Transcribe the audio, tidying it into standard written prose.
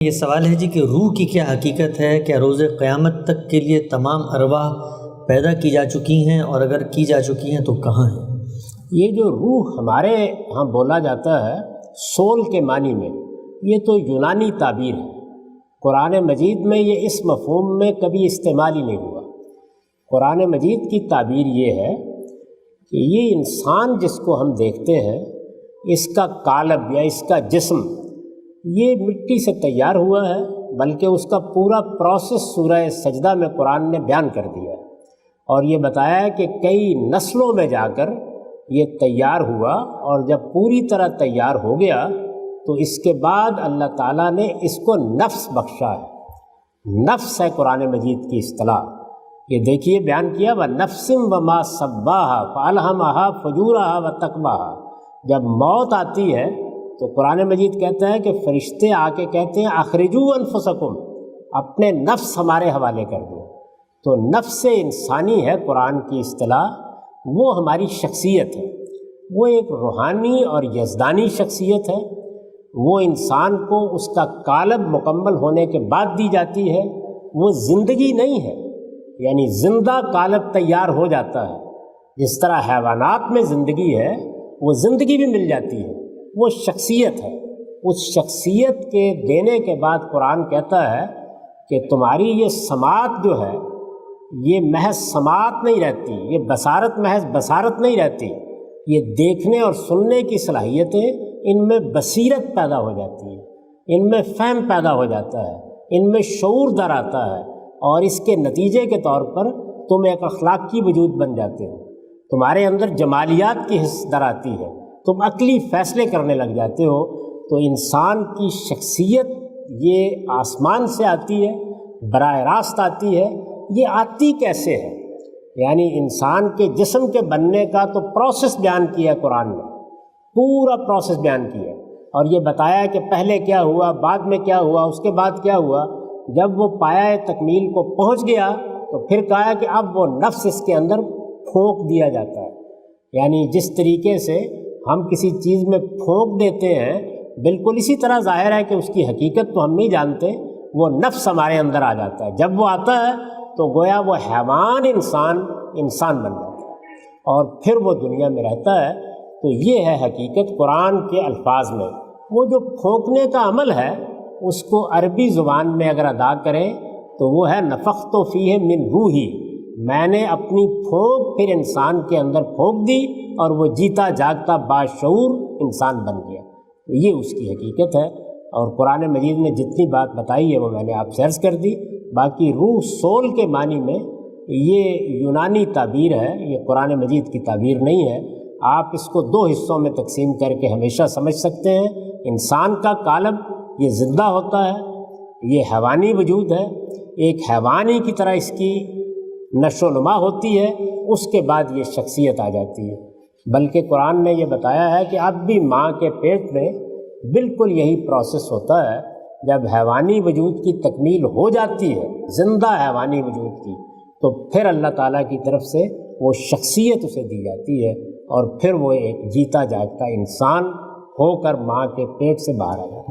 یہ سوال ہے جی کہ روح کی کیا حقیقت ہے؟ کیا روز قیامت تک کے لیے تمام ارواح پیدا کی جا چکی ہیں، اور اگر کی جا چکی ہیں تو کہاں ہیں؟ یہ جو روح ہمارے ہاں بولا جاتا ہے سول کے معنی میں، یہ تو یونانی تعبیر ہے۔ قرآن مجید میں یہ اس مفہوم میں کبھی استعمال ہی نہیں ہوا۔ قرآن مجید کی تعبیر یہ ہے کہ یہ انسان جس کو ہم دیکھتے ہیں، اس کا قالب یا اس کا جسم یہ مٹی سے تیار ہوا ہے، بلکہ اس کا پورا پروسیس سورہ سجدہ میں قرآن نے بیان کر دیا ہے، اور یہ بتایا ہے کہ کئی نسلوں میں جا کر یہ تیار ہوا، اور جب پوری طرح تیار ہو گیا تو اس کے بعد اللہ تعالیٰ نے اس کو نفس بخشا ہے۔ نفس ہے قرآن مجید کی اصطلاح۔ یہ دیکھیے بیان کیا، وَنَفْسٍ وَمَا سَوَّاهَا فَأَلْهَمَهَا فُجُورَهَا وَتَقْوَاهَا۔ جب موت آتی ہے تو قرآن مجید کہتا ہے کہ فرشتے آ کے کہتے ہیں اخرجوا انفسکم، اپنے نفس ہمارے حوالے کر دو۔ تو نفس انسانی ہے قرآن کی اصطلاح، وہ ہماری شخصیت ہے، وہ ایک روحانی اور یزدانی شخصیت ہے۔ وہ انسان کو اس کا قالب مکمل ہونے کے بعد دی جاتی ہے، وہ زندگی نہیں ہے، یعنی زندہ قالب تیار ہو جاتا ہے۔ جس طرح حیوانات میں زندگی ہے، وہ زندگی بھی مل جاتی ہے، وہ شخصیت ہے۔ اس شخصیت کے دینے کے بعد قرآن کہتا ہے کہ تمہاری یہ سماعت جو ہے، یہ محض سماعت نہیں رہتی، یہ بصارت محض بصارت نہیں رہتی، یہ دیکھنے اور سننے کی صلاحیتیں، ان میں بصیرت پیدا ہو جاتی ہے، ان میں فہم پیدا ہو جاتا ہے، ان میں شعور در آتا ہے، اور اس کے نتیجے کے طور پر تم ایک اخلاقی وجود بن جاتے ہو، تمہارے اندر جمالیات کی حس در آتی ہے، تم عقلی فیصلے کرنے لگ جاتے ہو۔ تو انسان کی شخصیت یہ آسمان سے آتی ہے، براہ راست آتی ہے۔ یہ آتی کیسے ہے؟ یعنی انسان کے جسم کے بننے کا تو پروسیس بیان کیا قرآن نے، پورا پروسیس بیان کیا، اور یہ بتایا کہ پہلے کیا ہوا، بعد میں کیا ہوا، اس کے بعد کیا ہوا۔ جب وہ پایہ تکمیل کو پہنچ گیا تو پھر کہا کہ اب وہ نفس اس کے اندر پھونک دیا جاتا ہے۔ یعنی جس طریقے سے ہم کسی چیز میں پھونک دیتے ہیں، بالکل اسی طرح ظاہر ہے کہ اس کی حقیقت تو ہم نہیں جانتے، وہ نفس ہمارے اندر آ جاتا ہے۔ جب وہ آتا ہے تو گویا وہ حیوان انسان بن جاتا ہے، اور پھر وہ دنیا میں رہتا ہے۔ تو یہ ہے حقیقت قرآن کے الفاظ میں۔ وہ جو پھونکنے کا عمل ہے، اس کو عربی زبان میں اگر ادا کریں تو وہ ہے نفخت فیہ من روحی، میں نے اپنی پھونک پھر انسان کے اندر پھونک دی، اور وہ جیتا جاگتا باشعور انسان بن گیا۔ تو یہ اس کی حقیقت ہے، اور قرآن مجید نے جتنی بات بتائی ہے وہ میں نے آپ سے عرض کر دی۔ باقی روح سول کے معنی میں یہ یونانی تعبیر ہے، یہ قرآن مجید کی تعبیر نہیں ہے۔ آپ اس کو دو حصوں میں تقسیم کر کے ہمیشہ سمجھ سکتے ہیں۔ انسان کا قالب یہ زندہ ہوتا ہے، یہ حیوانی وجود ہے، ایک حیوانی کی طرح اس کی نشو و نما ہوتی ہے، اس کے بعد یہ شخصیت آ جاتی ہے۔ بلکہ قرآن نے یہ بتایا ہے کہ اب بھی ماں کے پیٹ میں بالکل یہی پروسیس ہوتا ہے۔ جب حیوانی وجود کی تکمیل ہو جاتی ہے، زندہ حیوانی وجود کی، تو پھر اللہ تعالیٰ کی طرف سے وہ شخصیت اسے دی جاتی ہے، اور پھر وہ ایک جیتا جاگتا انسان ہو کر ماں کے پیٹ سے باہر آ جاتا ہے۔